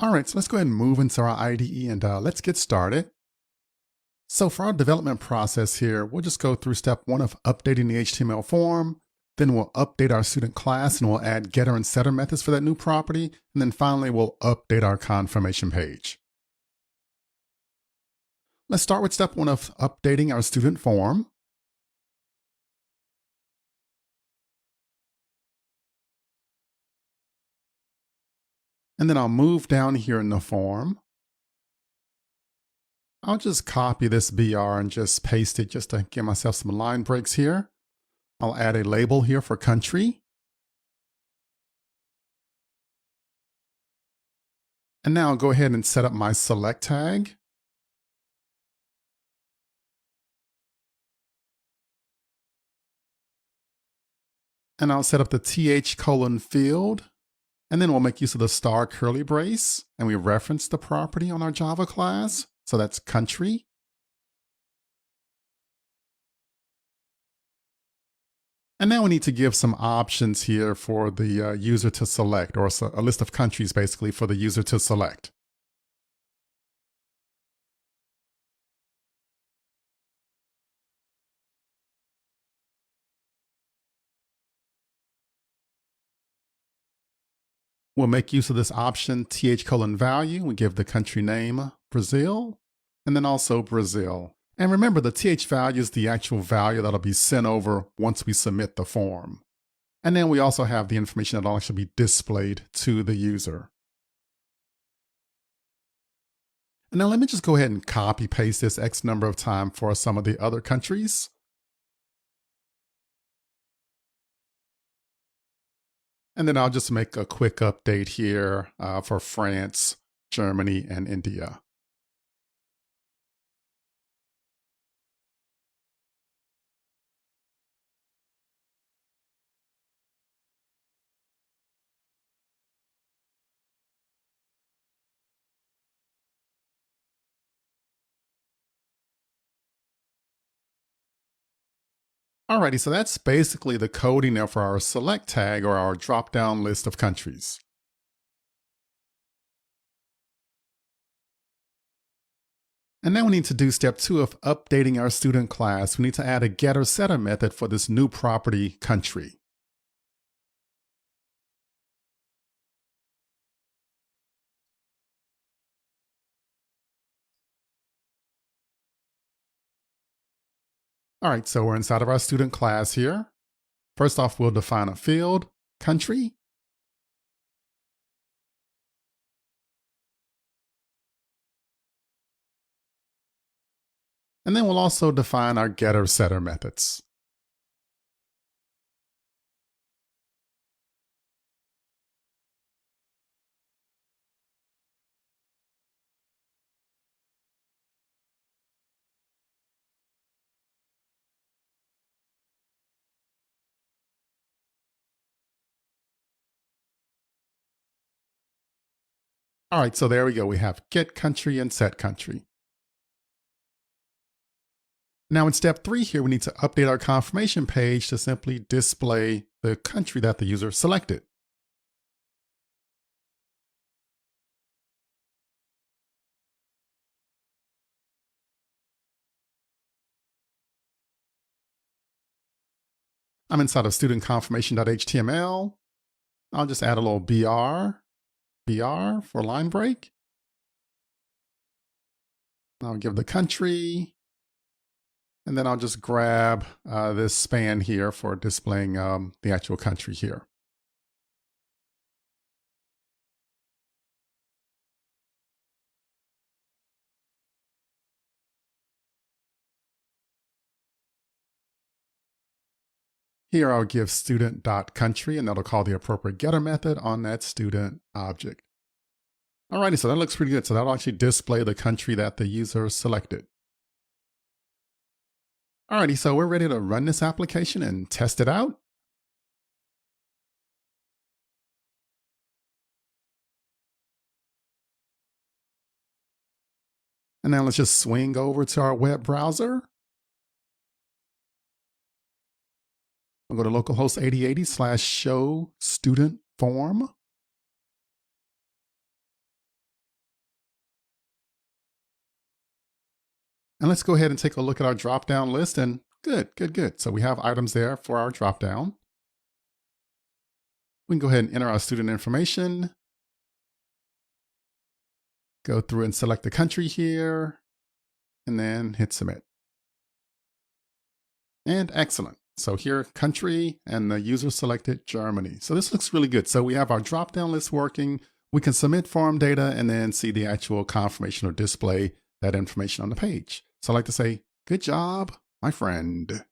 All right, so let's go ahead and move into our IDE and let's get started. So for our development process here, we'll just go through step one of updating the HTML form. Then we'll update our student class and we'll add getter and setter methods for that new property. And then finally, we'll update our confirmation page. Let's start with step one of updating our student form. And then I'll move down here in the form. I'll just copy this BR and just paste it just to give myself some line breaks here. I'll add a label here for country. And now I'll go ahead and set up my select tag. And I'll set up the th: field. And then we'll make use of the star curly brace. And we reference the property on our Java class. So that's country. And now we need to give some options here for the user to select, or a list of countries basically for the user to select. We'll make use of this option th::value. We give the country name Brazil, and then also Brazil. And remember, the th value is the actual value that'll be sent over once we submit the form. And then we also have the information that'll actually be displayed to the user. And now let me just go ahead and copy paste this X number of times for some of the other countries. And then I'll just make a quick update here for France, Germany, and India. Alrighty, so that's basically the coding there for our select tag or our drop-down list of countries. And now we need to do step two of updating our student class. We need to add a getter setter method for this new property country. All right, so we're inside of our student class here. First off, we'll define a field, country. And then we'll also define our getter setter methods. All right, so there we go. We have get country and set country. Now in step three here, we need to update our confirmation page to simply display the country that the user selected. I'm inside of studentconfirmation.html. I'll just add a little BR for line break. I'll give the country, and then I'll just grab this span here for displaying the actual country here. Here I'll give student.country, and that'll call the appropriate getter method on that student object. Alrighty, so that looks pretty good. So that'll actually display the country that the user selected. Alrighty, so we're ready to run this application and test it out. And now let's just swing over to our web browser. We'll go to localhost 8080 / show student form. And let's go ahead and take a look at our drop-down list. And good. So we have items there for our drop-down. We can go ahead and enter our student information. Go through and select the country here, and then hit submit. And excellent. So here, country, and the user selected Germany. So this looks really good. So we have our drop-down list working. We can submit form data and then see the actual confirmation or display that information on the page. So I'd like to say, good job, my friend.